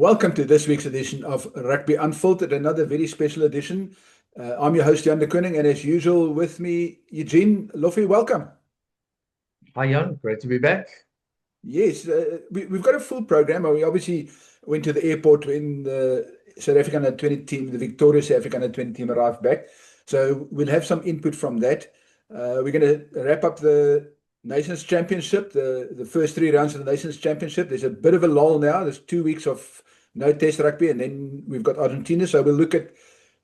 Welcome to this week's edition of Rugby Unfiltered, another very special edition. I'm your host, Jan de Koning, and as usual with me, Eugene Lofi. Welcome. Hi, Jan. Great to be back. Yes, we've got a full program. We obviously went to the airport when the South African under-20 team, the victorious South African under-20 team, arrived back. So we'll have some input from that. We're going to wrap up the Nations Championship, the first 3 rounds of the Nations Championship. There's a bit of a lull now. There's 2 weeks of no test rugby, and then we've got Argentina. So we'll look at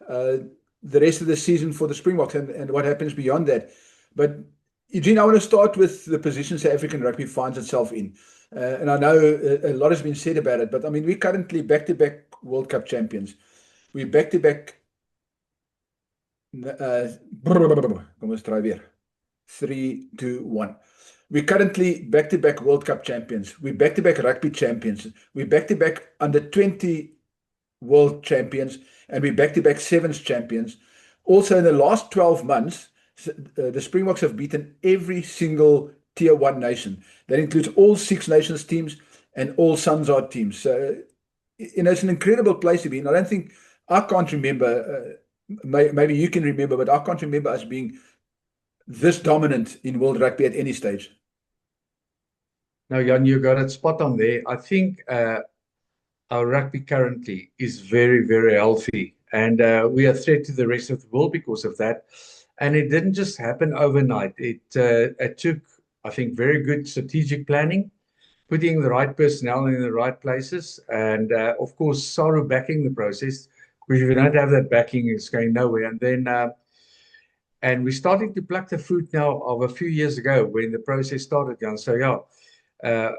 the rest of the season for the Springboks and what happens beyond that. But Eugene, I want to start with the position South African rugby finds itself in. And I know a lot has been said about it, but I mean, we're currently back-to-back World Cup champions. We're back-to-back... Kom ons try weer. 3, 2, 1. We're currently back-to-back World Cup champions. We're back-to-back rugby champions. We're back-to-back under-20 world champions. And we're back-to-back Sevens champions. Also, in the last 12 months, the Springboks have beaten every single Tier 1 nation. That includes all 6 Nations teams and all Sunsard teams. So, it's an incredible place to be. And I can't remember, maybe you can remember, but I can't remember us being this dominant in world rugby at any stage. No, Jan, you got it spot on there. I think our rugby currently is very, very healthy. And we are a threat to the rest of the world because of that. And it didn't just happen overnight. It took, I think, very good strategic planning, putting the right personnel in the right places, and of course, SARU backing the process. Because if you don't have that backing, it's going nowhere. And then, and we're starting to pluck the fruit now of a few years ago when the process started, Jan. So yeah,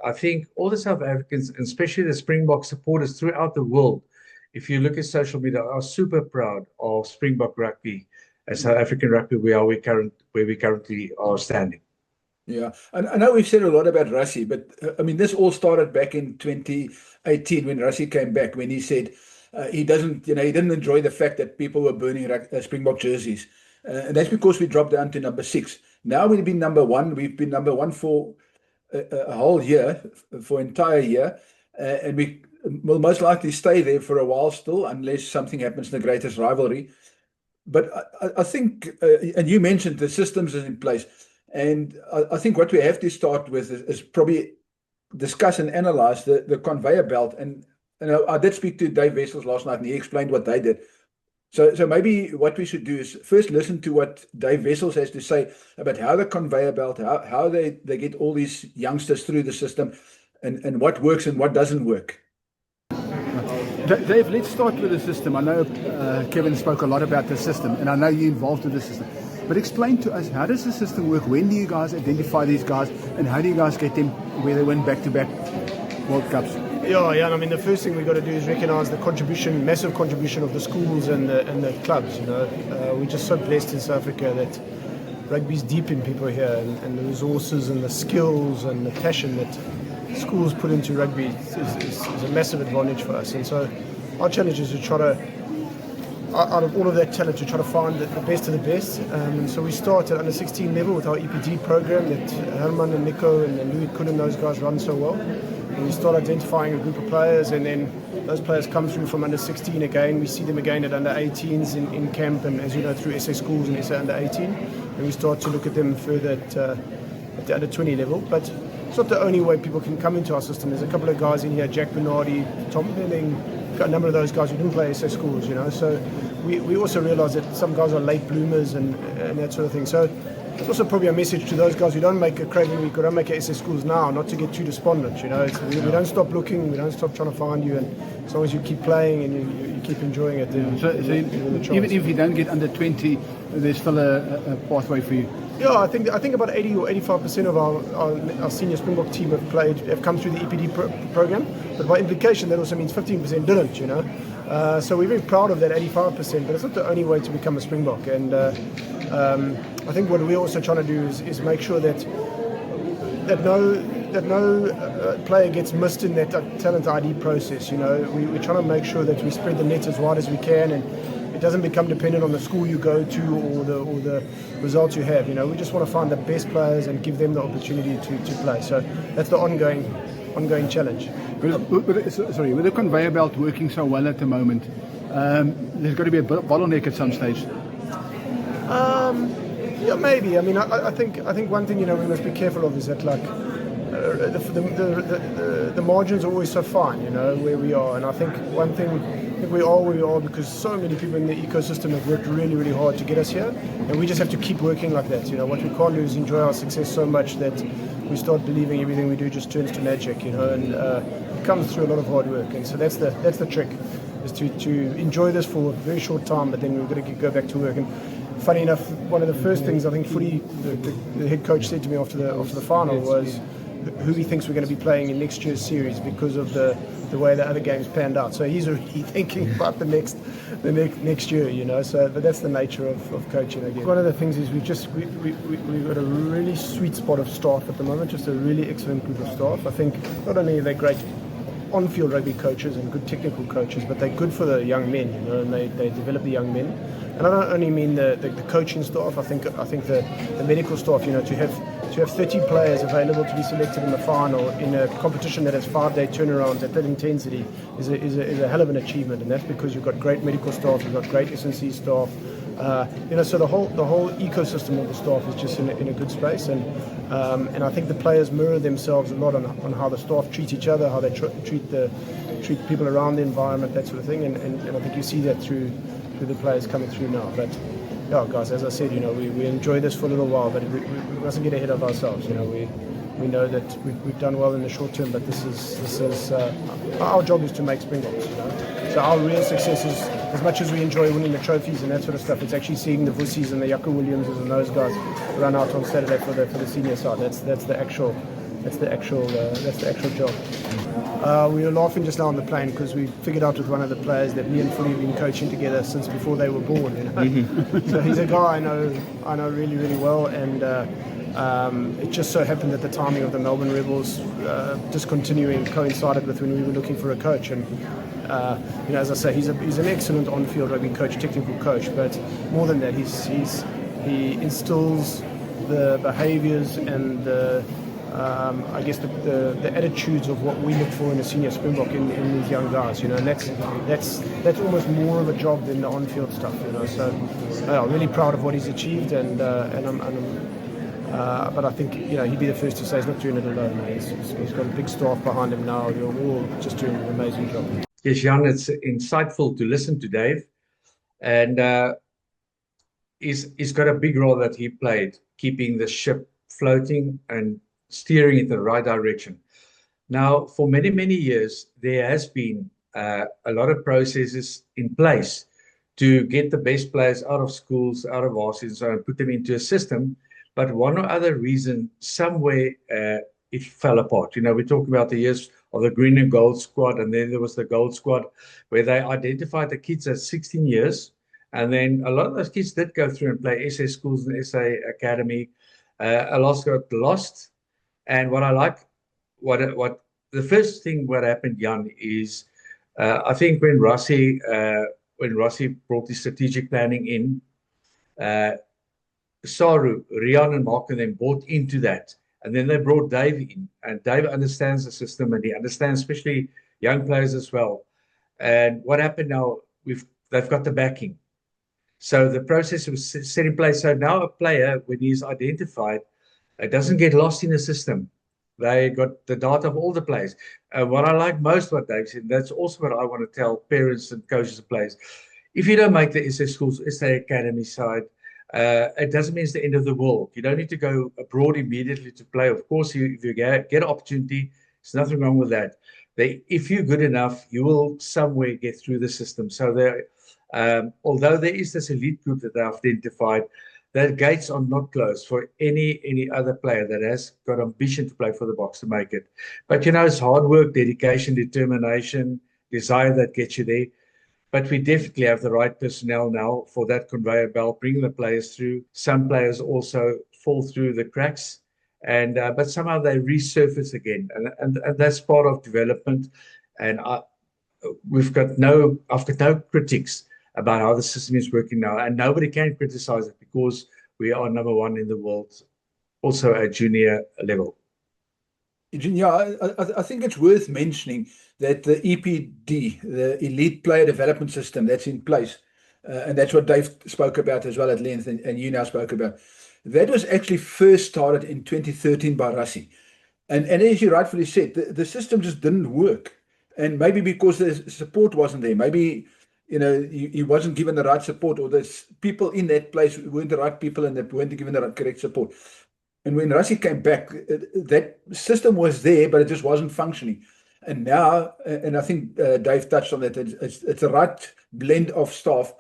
I think all the South Africans, and especially the Springbok supporters throughout the world, if you look at social media, are super proud of Springbok rugby. As South African rugby, where we currently are standing. Yeah, and I know we've said a lot about Rassie, but I mean, this all started back in 2018 when Rassie came back, when he said he didn't enjoy the fact that people were burning Springbok jerseys, and that's because we dropped down to number 6. Now we've been number 1. We've been number 1 for a whole year, for entire year, and we will most likely stay there for a while still, unless something happens in the greatest rivalry. But I think, and you mentioned the systems is in place, and I think what we have to start with is probably discuss and analyze the conveyor belt. And I did speak to Dave Wessels last night, and he explained what they did. So maybe what we should do is first listen to what Dave Wessels has to say about how the conveyor belt, how they get all these youngsters through the system, and what works and what doesn't work. Dave, let's start with the system. I know Kevin spoke a lot about the system, and I know you're involved with the system. But explain to us, how does the system work? When do you guys identify these guys, and how do you guys get them where they win back-to-back World Cups? Yeah. I mean, the first thing we've got to do is recognise the massive contribution of the schools and the clubs. We're just so blessed in South Africa that rugby's deep in people here, and the resources and the skills and the passion that schools put into rugby is a massive advantage for us. And so our challenge is to try to, out of all of that talent, to try to find the best of the best. And so we start at under 16 level with our EPD program that Herman and Nico and Louis Kuhn and those guys run so well. And we start identifying a group of players, and then those players come through from under 16 again. We see them again at under 18s in camp, and as you know, through SA schools and SA under 18. And we start to look at them further at the under 20 level. But it's not the only way people can come into our system. There's a couple of guys in here, Jack Bernardi, Tom Benning, got a number of those guys who didn't play SA schools, So we also realise that some guys are late bloomers and that sort of thing. So it's also probably a message to those guys who don't make a Craven Week or don't make a SA schools now, not to get too despondent, We don't stop looking, we don't stop trying to find you, and as long as you keep playing and you keep enjoying it, then so even if you don't get under 20, there's still a pathway for you. Yeah, I think about 80 or 85% of our senior Springbok team have come through the EPD program, but by implication that also means 15% didn't, So we're very proud of that 85%, but it's not the only way to become a Springbok. And I think what we're also trying to do is make sure that no player gets missed in that talent ID process. We're trying to make sure that we spread the net as wide as we can, it doesn't become dependent on the school you go to or the results you have. We just want to find the best players and give them the opportunity to play. So that's the ongoing challenge. With the conveyor belt working so well at the moment, there's got to be a bottleneck at some stage. Yeah, maybe. I mean, I think one thing we must be careful of is that the margins are always so fine, where we are. And I think one thing we are where we are because so many people in the ecosystem have worked really, really hard to get us here, and we just have to keep working like that. What we can't do is enjoy our success so much that we start believing everything we do just turns to magic, and it comes through a lot of hard work. And so that's the trick, is to enjoy this for a very short time, but then we've got to go back to work. And funny enough, one of the first things I think the head coach said to me after the final was who he thinks we're going to be playing in next year's series because of the way the other games panned out. So he's already thinking about the next year, So, but that's the nature of coaching again. One of the things is we've got a really sweet spot of staff at the moment, just a really excellent group of staff. I think not only are they great on-field rugby coaches and good technical coaches, but they're good for the young men, and they develop the young men. And I don't only mean the coaching staff. I think the medical staff, to have 30 players available to be selected in the final in a competition that has 5-day turnarounds at that intensity is a hell of an achievement. And that's because you've got great medical staff, you've got great S&C staff. So the whole ecosystem of the staff is just in a good space, and I think the players mirror themselves a lot on how the staff treat each other, how they treat people around the environment, that sort of thing, and I think you see that through the players coming through now. But yeah, guys, as I said, we enjoy this for a little while, but we mustn't get ahead of ourselves. We know that we've done well in the short term, but this is our job is to make Springboks. So our real success is, as much as we enjoy winning the trophies and that sort of stuff, it's actually seeing the Vussies and the Jaco Williamses and those guys run out on Saturday for the senior side. That's the actual job. We were laughing just now on the plane because we figured out with one of the players that me and Fully have been coaching together since before they were born. So he's a guy I know really, really well, and it just so happened that the timing of the Melbourne Rebels discontinuing coincided with when we were looking for a coach. And as I say, he's an excellent on-field rugby coach, technical coach, but more than that, he instills the behaviours and the attitudes of what we look for in a senior Springbok in these young guys, and that's almost more of a job than the on-field stuff, So I'm really proud of what he's achieved, and but I think he'd be the first to say he's not doing it alone. He's got a big staff behind him now. They're all just doing an amazing job. Yes, Jan, it's insightful to listen to Dave, and he's got a big role that he played, keeping the ship floating and steering in the right direction. Now, for many, many years, there has been a lot of processes in place to get the best players out of schools, out of varsity, and so on, put them into a system. But one or other reason, somewhere it fell apart. We talk about the years of the green and gold squad, and then there was the gold squad, where they identified the kids at 16 years. And then a lot of those kids did go through and play SA schools and SA academy. A lot got lost. And what I like, what the first thing what happened, Jan, is I think when Rassie brought the strategic planning in, Saru, Rian, and Mark and them bought into that. And then they brought Dave in, and Dave understands the system, and he understands especially young players as well. And what happened now, they've got the backing. So the process was set in place. So now a player, when he's identified, doesn't get lost in the system. They got the data of all the players. What I like most what Dave said, that's also what I want to tell parents and coaches of players. If you don't make the SA schools, SA academy side, it doesn't mean it's the end of the world. You don't need to go abroad immediately to play. Of course, if you get an opportunity, there's nothing wrong with that. If you're good enough, you will somewhere get through the system. So although there is this elite group that they've identified, the gates are not closed for any other player that has got ambition to play for the Boks to make it. But it's hard work, dedication, determination, desire that gets you there. But we definitely have the right personnel now for that conveyor belt, bringing the players through. Some players also fall through the cracks, but somehow they resurface again, and that's part of development. And I've got no critics about how the system is working now. And nobody can criticize it because we are number one in the world, also at junior level. Yeah, I think it's worth mentioning that the EPD, the Elite Player Development System that's in place, and that's what Dave spoke about as well at length, and you now spoke about, that was actually first started in 2013 by Rassie. And as you rightfully said, the system just didn't work. And maybe because the support wasn't there, maybe, he wasn't given the right support, or the people in that place weren't the right people and they weren't given the right, correct support. And when Rassie came back, that system was there, but it just wasn't functioning. And now, and I think Dave touched on that, it's the right blend of staff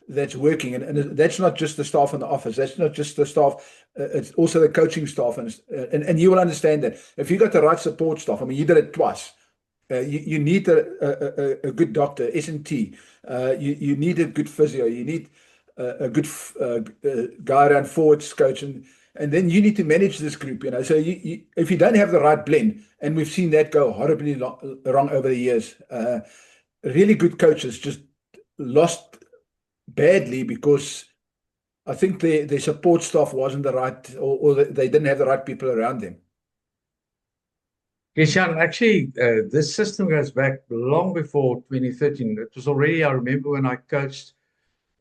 that's working. And that's not just the staff in the office. That's not just the staff. It's also the coaching staff. And you will understand that. If you got the right support staff, I mean, you did it twice. You need a good doctor, S&T. You need a good physio. You need a good guy around forwards coach. And then you need to manage this group, So if you don't have the right blend, and we've seen that go horribly wrong over the years, really good coaches just lost badly because I think their support staff wasn't the right, or they didn't have the right people around them. Kishan, actually, this system goes back long before 2013. It was already, I remember when I coached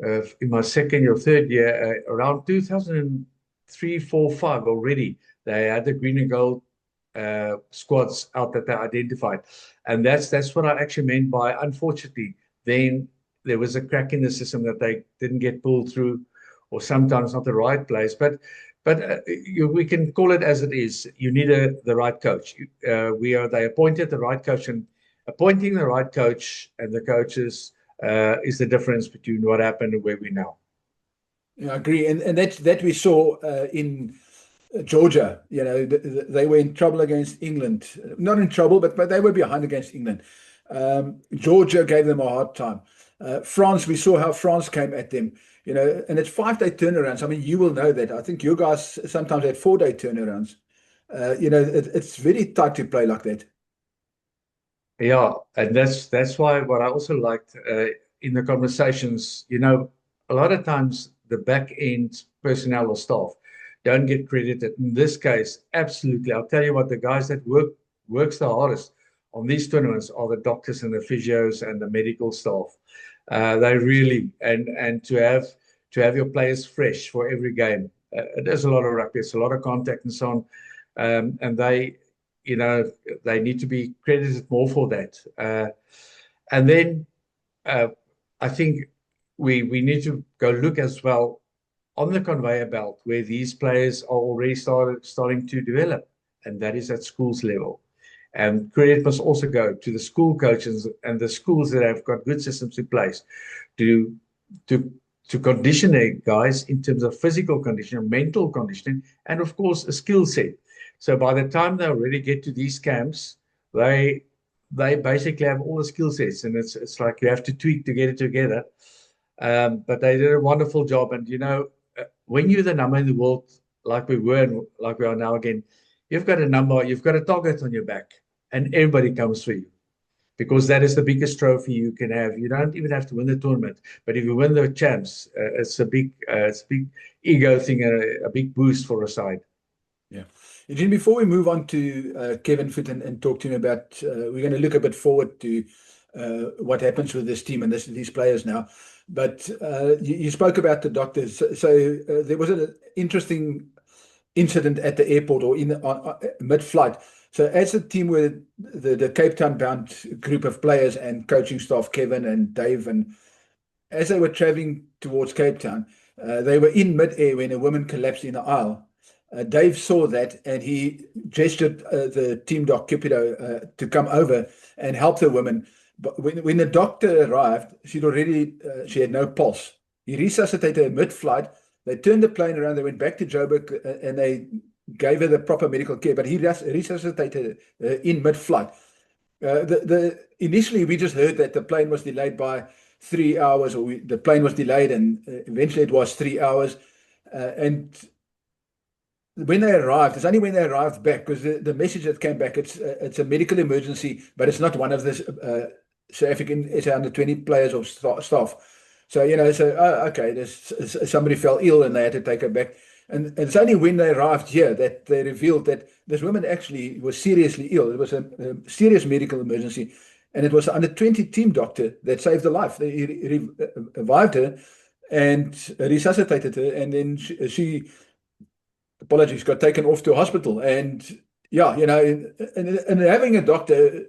in my second or third year, around 2003, 4, 5 already, they had the green and gold squads out that they identified. And that's what I actually meant by, unfortunately, then there was a crack in the system that they didn't get pulled through, or sometimes not the right place. But we can call it as it is. You need the right coach. They appointed the right coach, and appointing the right coach and the coaches is the difference between what happened and where we now. Yeah, I agree, and that we saw in Georgia. They were in trouble against England. Not in trouble, but they were behind against England. Georgia gave them a hard time. France, we saw how France came at them. And it's 5-day turnarounds. I mean, you will know that. I think you guys sometimes had 4-day turnarounds. It's very tight to play like that. Yeah, and that's why what I also liked in the conversations, a lot of times the back end personnel or staff don't get credited. In this case, absolutely. I'll tell you what, the guys that works the hardest on these tournaments are the doctors and the physios and the medical staff. They really, and to have your players fresh for every game. There's a lot of rugby, it's a lot of contact and so on, and they need to be credited more for that. And then I think we need to go look as well on the conveyor belt where these players are already starting to develop, and that is at schools level. And credit must also go to the school coaches and the schools that have got good systems in place to condition their guys in terms of physical conditioning, mental conditioning, and of course a skill set. So by the time they already get to these camps, they basically have all the skill sets, and it's like you have to tweak to get it together. But they did a wonderful job, and when you're the number in the world, like we were and like we are now again, you've got a target on your back, and everybody comes for you, because that is the biggest trophy you can have. You don't even have to win the tournament, but if you win the champs, it's a big ego thing, and a big boost for a side. Yeah. Eugene, before we move on to Kevin Foot and talk to him about, we're going to look a bit forward to what happens with this team and these players now. But you spoke about the doctors. So there was an interesting incident at the airport or in mid-flight. So as a team with the Cape Town bound group of players and coaching staff, Kevin and Dave, and as they were traveling towards Cape Town, they were in mid-air when a woman collapsed in the aisle. Dave saw that, and he gestured the team doc, Cupido, to come over and help the woman. But when the doctor arrived, she had no pulse. He resuscitated her mid-flight. They turned the plane around. They went back to Joburg, and they gave her the proper medical care. But he resuscitated her in mid-flight. Initially, we just heard that the plane was delayed by 3 hours, or the plane was delayed, and eventually it was 3 hours. And when they arrived, it's only when they arrived back, because the message that came back, it's a medical emergency, but it's not one of the South African SA under 20 players or staff So, okay, somebody fell ill and they had to take her back. And it's only when they arrived here that they revealed that this woman actually was seriously ill. It was a serious medical emergency. And it was the under-20 team doctor that saved her life. He revived her and resuscitated her. And then she apologies, got taken off to a hospital. And and having a doctor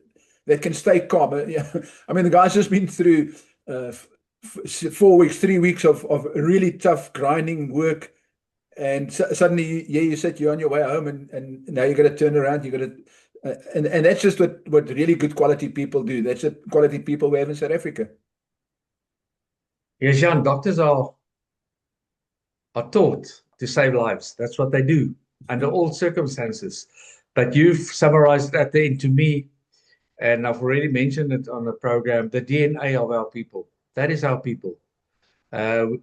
that can stay calm. I mean, the guy's just been through 4 weeks, 3 weeks of really tough grinding work, and suddenly you're on your way home, and now you got to turn around. You got to, and that's just what really good quality people do. That's the quality people we have in South Africa. Yes, Jan, doctors are taught to save lives. That's what they do under all circumstances. But you've summarized that then to me, and I've already mentioned it on the program, the DNA of our people. That is our people. The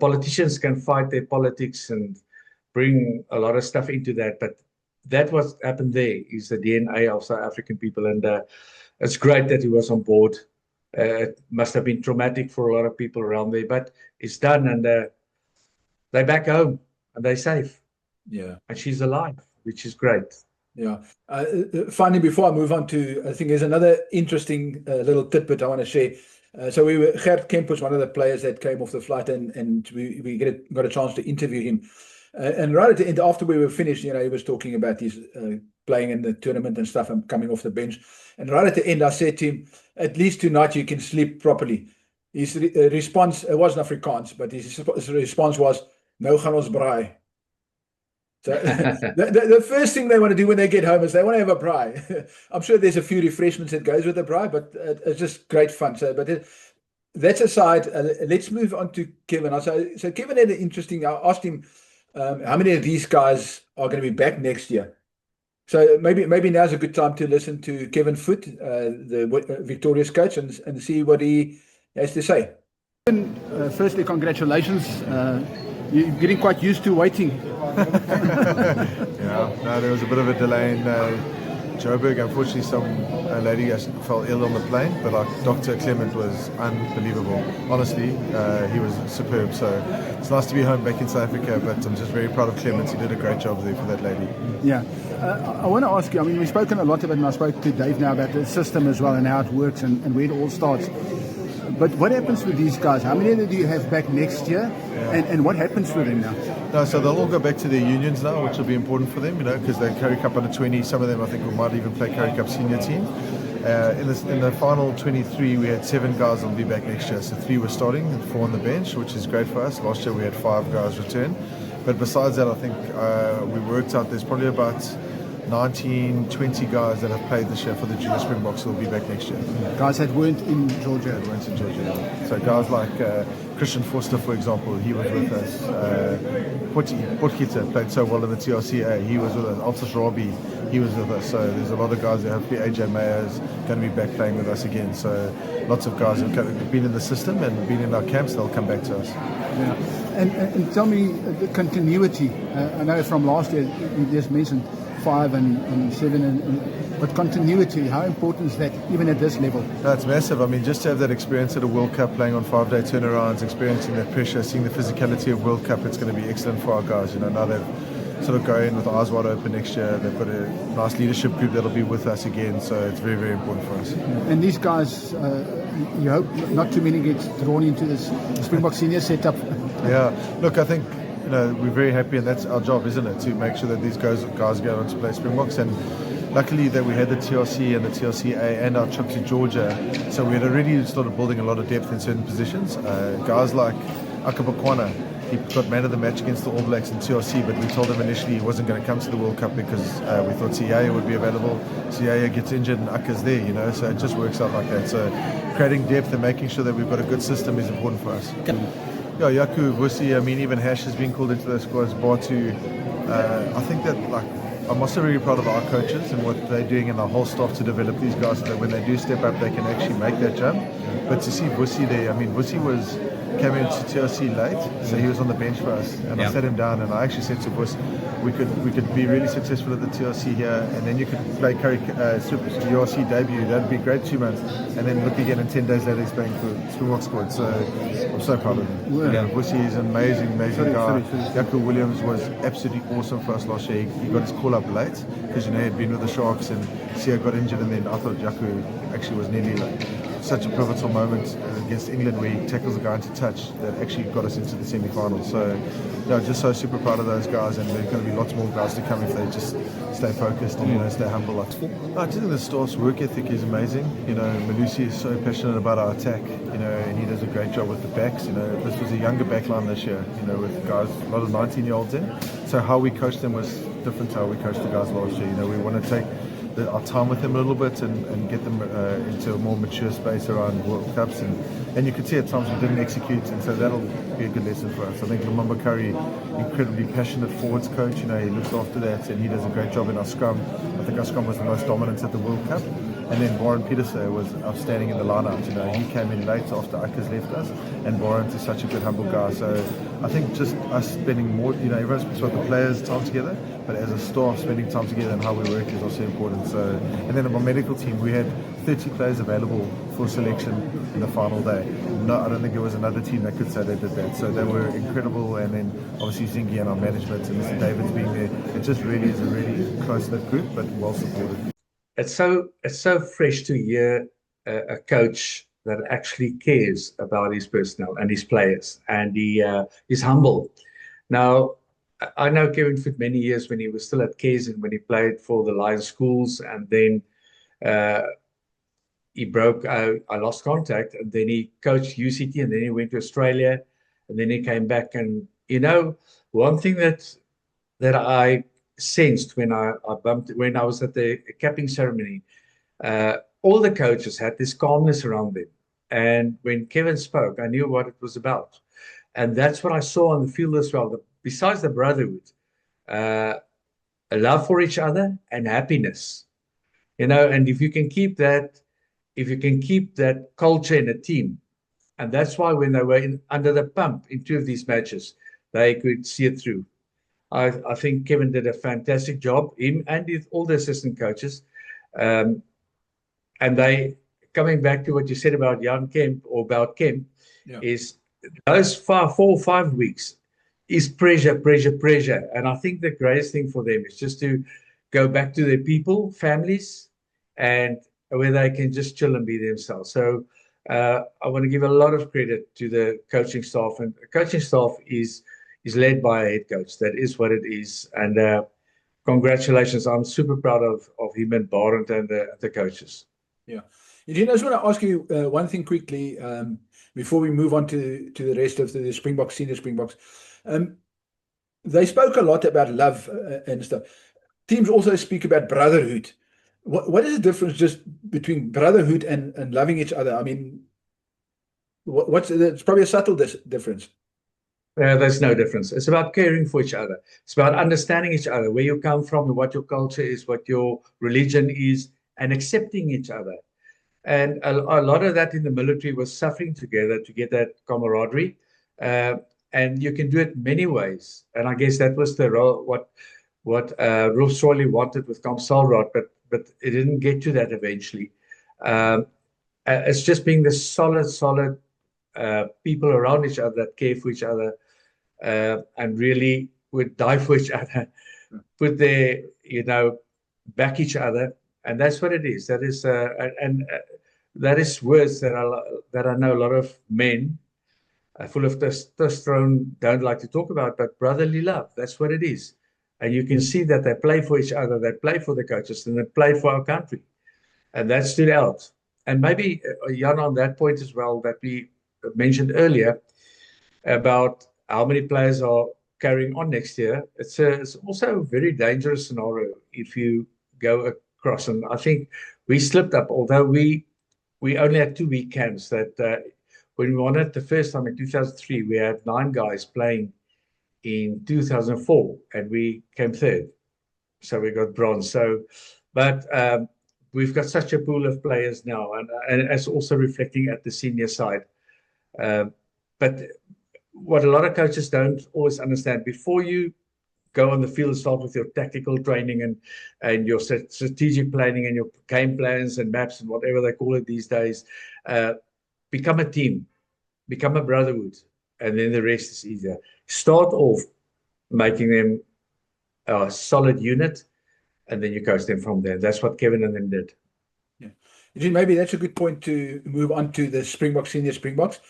politicians can fight their politics and bring a lot of stuff into that, but that what happened there is the DNA of South African people, and it's great that he was on board. It must have been traumatic for a lot of people around there, but it's done, and they're back home, and they're safe. Yeah. And she's alive, which is great. Yeah. Finally, before I move on to, I think there's another interesting little tidbit I want to share. Gert Kemp was one of the players that came off the flight, and we got a chance to interview him. And right at the end, after we were finished, he was talking about his playing in the tournament and stuff and coming off the bench. And right at the end, I said to him, at least tonight you can sleep properly. His response, it wasn't Afrikaans, but his response was, "Nou gaan ons braai." So the first thing they want to do when they get home is they want to have a braai. I'm sure there's a few refreshments that goes with the braai, but it's just great fun. That's aside. Let's move on to Kevin. So Kevin had an interesting. I asked him how many of these guys are going to be back next year. So maybe now's a good time to listen to Kevin Foot, the Victorious coach, and see what he has to say. Firstly, congratulations. You're getting quite used to waiting. Yeah, no, there was a bit of a delay in Joburg. Unfortunately, some lady fell ill on the plane, but Dr. Clement was unbelievable. Honestly, he was superb. So it's nice to be home back in South Africa, but I'm just very proud of Clement. He did a great job there for that lady. Yeah. I want to ask you, I mean, we've spoken a lot about it, and I spoke to Dave now about the system as well and how it works and where it all starts. But what happens with these guys? How many do you have back next year? Yeah. And what happens with them now? No, so they'll all go back to their unions now, which will be important for them, because they're Currie Cup under 20. Some of them, I think, might even play Currie Cup senior team. In the final 23, we had 7 guys that'll be back next year. So 3 were starting and 4 on the bench, which is great for us. Last year we had 5 guys return. But besides that, I think we worked out there's probably about 19, 20 guys that have played this year for the Junior Springboks will be back next year. Guys that weren't in Georgia. So guys like Christian Forster, for example, he was with us. Potgieter played so well in the TRCA. He was with us. Altus Robbie, he was with us. So there's a lot of guys that hopefully AJ Meyer is going to be back playing with us again. So lots of guys have been in the system and been in our camps. They'll come back to us. Yeah. And tell me the continuity. I know from last year you just mentioned 5 and 7, but continuity, how important is that even at this level? That's massive. I mean, just to have that experience at a World Cup, playing on 5-day turnarounds, experiencing that pressure, seeing the physicality of World Cup, it's going to be excellent for our guys. Now they've sort of go in with eyes wide open next year. They've got a nice leadership group that'll be with us again, so it's very, very important for us. And these guys, you hope not too many get drawn into this Springbok senior setup. Yeah, look, I think we're very happy, and that's our job, isn't it, to make sure that these guys go on to play Springboks. And luckily that we had the TRC and the TRCA and our trip to Georgia, so we had already started building a lot of depth in certain positions. Guys like Akabakwana, he got man of the match against the All Blacks in TRC, but we told him initially he wasn't going to come to the World Cup because we thought Siaya would be available. Siaya gets injured and Aka's there, so it just works out like that. So creating depth and making sure that we've got a good system is important for us. Yeah, Yaku, Vusi, I mean, even Hash has been called into the squads. Batu, I think that, I'm also really proud of our coaches and what they're doing and our whole staff to develop these guys so that when they do step up, they can actually make that jump. But to see Vusi there, I mean, Vusi was came into TLC late, so he was on the bench for us, and I sat him down and I actually said to Bus, we could be really successful at the TLC here, and then you could play Super URC debut. That'd be great 2 months, and then look again, and 10 days later he's playing for Springbok squad. So I'm so proud of him. Yeah, Bussy is an amazing guy. Jaco Williams was absolutely awesome for us last year. He got his call up late because he had been with the Sharks, and Sia got injured, and then I thought Jaco actually was nearly such a pivotal moment against England where he tackles a guy into touch that actually got us into the semi-finals. So, just so super proud of those guys, and there's going to be lots more guys to come if they just stay focused and stay humble. I just think the staff's work ethic is amazing. Malusi is so passionate about our attack, and he does a great job with the backs. This was a younger backline this year, with guys, a lot of 19-year-olds in. So how we coached them was different to how we coached the guys last year. We want to take our time with them a little bit and get them into a more mature space around World Cups, and you could see at times we didn't execute, and so that'll be a good lesson for us. I think Lumumba Curry, incredibly passionate forwards coach, he looks after that, and he does a great job in our scrum. I think our scrum was the most dominant at the World Cup. And then Warren Peterson was outstanding in the lineup. He came in late after Akers left us, and Warren is such a good, humble guy. So I think just us spending more, everyone speaks about the players' time together, but as a staff, spending time together and how we work is also important. So, and then our medical team, we had 30 players available for selection in the final day. No, I don't think there was another team that could say they did that. So they were incredible. And then obviously Zingy and our management and Mr. David's being there. It just really is a really close-knit group, but well supported. It's so fresh to hear a coach that actually cares about his personnel and his players, and he is humble. Now, I know Kevin for many years when he was still at Kaizen, when he played for the Lions schools, and then he broke. I lost contact, and then he coached UCT, and then he went to Australia, and then he came back. And one thing that I sensed when I was at the capping ceremony, all the coaches had this calmness around them, and when Kevin spoke, I knew what it was about, and that's what I saw on the field as well. Besides the brotherhood, a love for each other and happiness, and if you can keep that culture in a team, and that's why when they were under the pump in 2 of these matches, they could see it through. I think Kevin did a fantastic job, him and all the assistant coaches. And they, coming back to what you said about Jan Kemp or about Kemp, is those 4 or 5 weeks is pressure. And I think the greatest thing for them is just to go back to their people, families, and where they can just chill and be themselves. So I want to give a lot of credit to the coaching staff, and the coaching staff is led by a head coach. That is what it is. And congratulations. I'm super proud of him and Barend and the coaches. Yeah. Eugene, I just want to ask you one thing quickly before we move on to the rest of the Springboks, senior Springboks. They spoke a lot about love and stuff. Teams also speak about brotherhood. What is the difference just between brotherhood and loving each other? I mean, it's probably a subtle difference. There's no difference. It's about caring for each other. It's about understanding each other, where you come from, and what your culture is, what your religion is, and accepting each other. And a lot of that in the military was suffering together to get that camaraderie. And you can do it many ways. And I guess that was the role, what Rolf Strolley wanted with Kamsalrod, but it didn't get to that eventually. It's just being the solid people around each other that care for each other. And really would die for each other, put their, back each other, and that's what it is. That is, that is words that I know a lot of men full of testosterone don't like to talk about, but brotherly love, that's what it is. And you can see that they play for each other, they play for the coaches, and they play for our country, and that stood out. And maybe, Jan, on that point as well, that we mentioned earlier about how many players are carrying on next year. It's also a very dangerous scenario if you go across. And I think we slipped up, although we only had 2-week camps. That when we won it the first time in 2003, we had 9 guys playing in 2004, and we came 3rd. So we got bronze. So, but we've got such a pool of players now, and it's also reflecting at the senior side. but what a lot of coaches don't always understand, before you go on the field, start with your tactical training and your strategic planning and your game plans and maps and whatever they call it these days. Become a team, become a brotherhood, and then the rest is easier. Start off making them a solid unit, and then you coach them from there. That's what Kevin and them did. Yeah. Eugene, maybe that's a good point to move on to the Springboks, senior Springboks.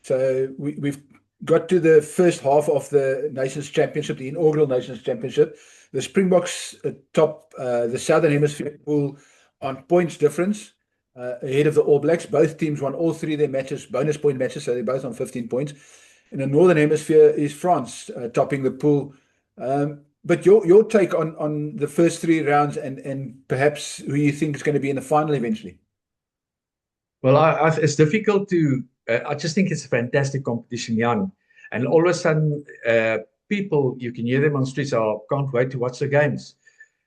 So we've got to the first half of the Nations Championship, the inaugural Nations Championship. The Springboks top the Southern Hemisphere pool on points difference ahead of the All Blacks. Both teams won all three of their matches, bonus point matches, so they're both on 15 points. In the Northern Hemisphere is France topping the pool. But your take on the first three rounds and perhaps who you think is going to be in the final eventually? Well, it's difficult to. I just think it's a fantastic competition, Jan. And all of a sudden, people, you can hear them on streets, can't wait to watch the games.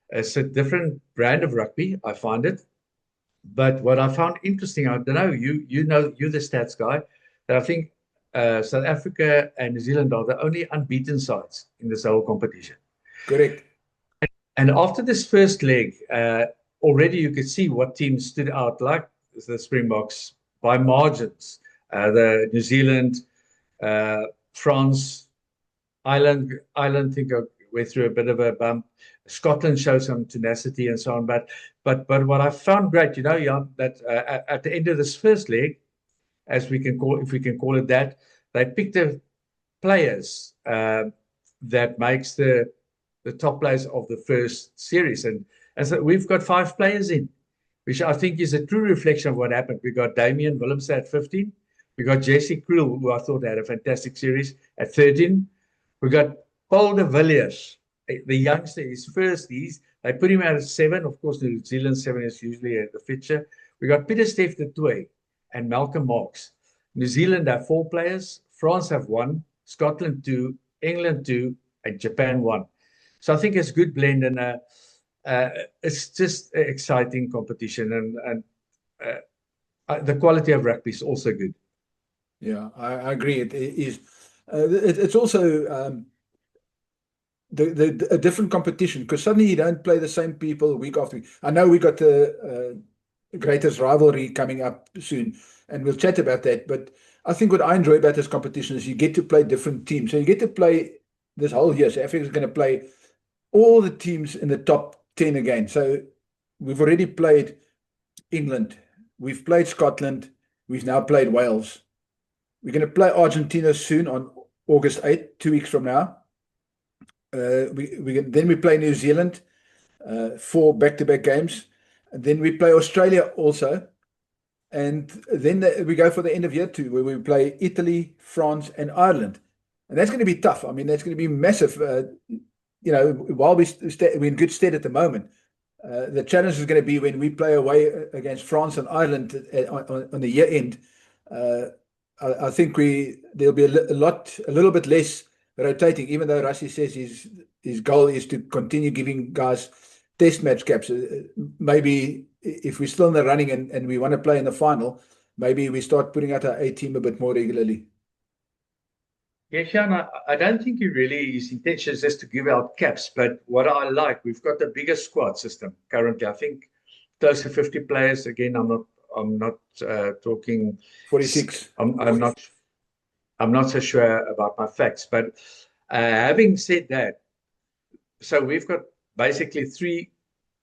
It's a different brand of rugby, I find it. But what I found interesting, I don't know, you're the stats guy, that I think South Africa and New Zealand are the only unbeaten sides in this whole competition. Correct. And after this first leg, already you could see what teams stood out, like the Springboks, by margins. The New Zealand, France, Ireland, I think I went through a bit of a bump. Scotland showed some tenacity and so on. But what I found great, Jan, that at the end of this first leg, as we can call, if we can call it that, they picked the players that makes the top players of the first series, and so we've got 5 players in, which I think is a true reflection of what happened. We got Damian Willemse at 15. We got Jesse Kriel, who I thought had a fantastic series, at 13. We got Paul de Villiers, the youngster, his first. They put him out at 7. Of course, New Zealand 7 is usually the feature. We got Pieter-Steph du Toit and Malcolm Marx. New Zealand have 4 players. France have 1. Scotland 2. England 2. And Japan 1. So I think it's a good blend, and it's just an exciting competition, and the quality of rugby is also good. Yeah, I agree. It is. It's also a different competition, because suddenly you don't play the same people week after week. I know we got the greatest rivalry coming up soon, and we'll chat about that. But I think what I enjoy about this competition is you get to play different teams. So you get to play this whole year. So Africa is going to play all the teams in the top 10 again. So we've already played England. We've played Scotland. We've now played Wales. We're going to play Argentina soon on August 8th, 2 weeks from now. Then we play New Zealand, 4 back-to-back games. And then we play Australia also. And then we go for the end of year 2, where we play Italy, France, and Ireland. And that's going to be tough. I mean, that's going to be massive. While we're in good stead at the moment, the challenge is going to be when we play away against France and Ireland on the year end. I think there'll be a little bit less rotating, even though Rassie says his goal is to continue giving guys test match caps. Maybe if we're still in the running and we want to play in the final, maybe we start putting out our A team a bit more regularly. Yeah, Sean, I don't think his intention is just to give out caps, but what I like, we've got the biggest squad system currently. I think close to 50 players. Again, I'm not talking 46. I'm not so sure about my facts, but having said that, so we've got basically 3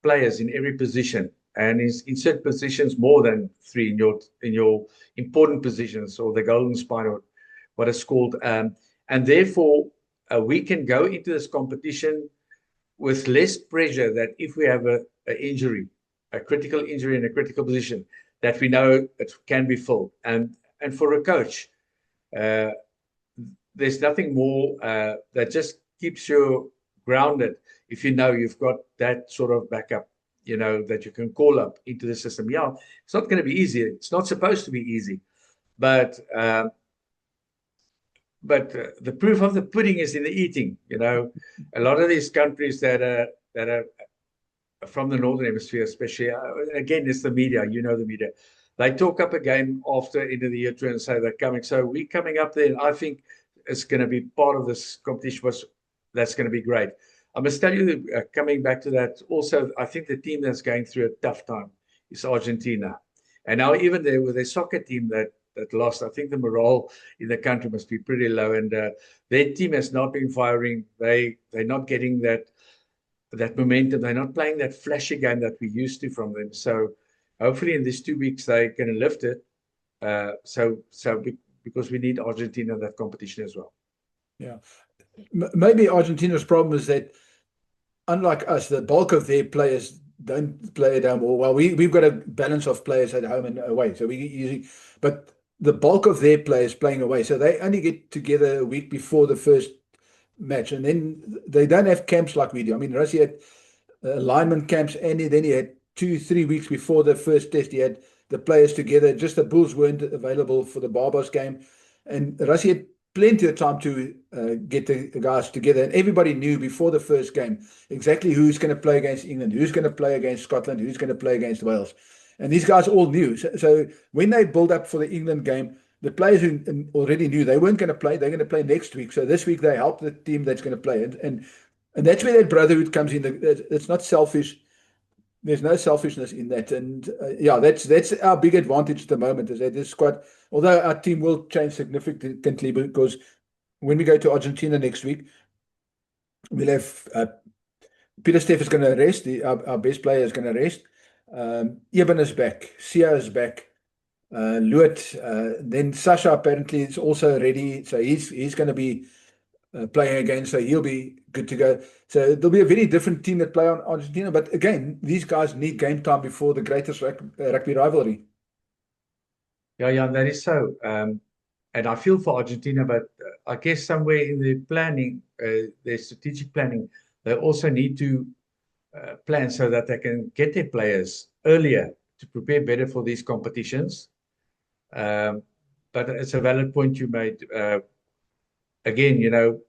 players in every position, and in certain positions more than 3 in your important positions, or the golden spine, or what it's called, and therefore we can go into this competition with less pressure that if we have an injury, a critical injury in a critical position, that we know it can be filled. And for a coach, there's nothing more that just keeps you grounded if you know you've got that sort of backup, that you can call up into the system. Yeah, it's not going to be easy. It's not supposed to be easy, but the proof of the pudding is in the eating. A lot of these countries that are from the Northern Hemisphere, especially, again, it's the media. The media. they talk up a game after end of the year tour and say they're coming. So we're coming up there, and I think it's going to be part of this competition. That's going to be great. I must tell you, coming back to that, also, I think the team that's going through a tough time is Argentina. And now even there with their soccer team that lost, I think the morale in the country must be pretty low. And their team has not been firing. They're not getting that momentum. They're not playing that flashy game that we used to from them. So hopefully in these 2 weeks, they're going to lift it. Because we need Argentina in that competition as well. Yeah. Maybe Argentina's problem is that, unlike us, the bulk of their players don't play at home. Or well, we've got a balance of players at home and away. So we usually, but the bulk of their players playing away. So they only get together a week before the first match, and then they don't have camps like we do. I mean, Russia had lineman camps, and then he had 2-3 weeks before the first test. He had the players together. Just the Bulls weren't available for the Barbados game, and Russia had plenty of time to get the guys together. And everybody knew before the first game exactly who's going to play against England, who's going to play against Scotland, who's going to play against Wales. And these guys all knew. So when they build up for the England game, the players who already knew they weren't going to play, they're going to play next week. So this week they help the team that's going to play. And that's where that brotherhood comes in. It's not selfish. There's no selfishness in that. And that's our big advantage at the moment, is that this squad, although our team will change significantly, because when we go to Argentina next week, we'll have Pieter-Steph is going to rest. Our best player is going to rest. Eben is back. Sia is back. Luit. Then Sasha apparently is also ready. So he's going to be playing again. So he'll be good to go. So there'll be a very different team that play on Argentina. But again, these guys need game time before the greatest rugby rivalry. Yeah, that is so. And I feel for Argentina, but I guess somewhere in the planning, their strategic planning, they also need to plan so that they can get their players earlier to prepare better for these competitions. But it's a valid point you made. Again,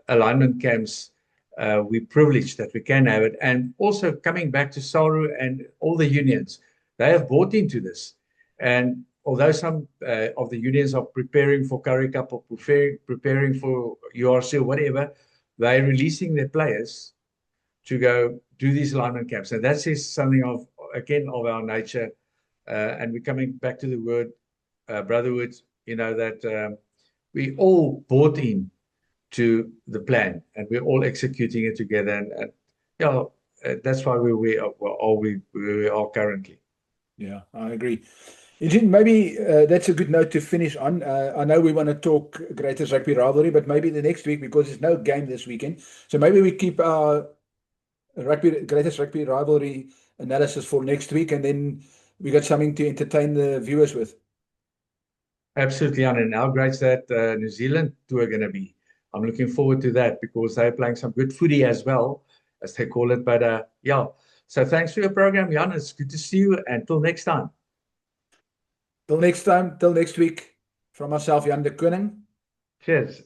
alignment camps, we're privileged that we can have it. And also coming back to SARU and all the unions, they have bought into this. And although some of the unions are preparing for Currie Cup or preparing for URC or whatever, they're releasing their players to go do these alignment camps. And that says something of our nature. And we're coming back to the word brotherhood, that we all bought in to the plan and we're all executing it together. And that's why we are currently. Yeah, I agree. Eugene, maybe that's a good note to finish on. I know we want to talk greatest rugby rivalry, but maybe the next week, because there's no game this weekend. So maybe we keep our greatest rugby rivalry analysis for next week, and then we got something to entertain the viewers with. Absolutely, and how great's that New Zealand tour going to be? I'm looking forward to that because they're playing some good footy as well, as they call it. But so thanks for your program, Jan. It's good to see you. Until next time. Till next time, till next week, from myself, Jan de Koning. Cheers.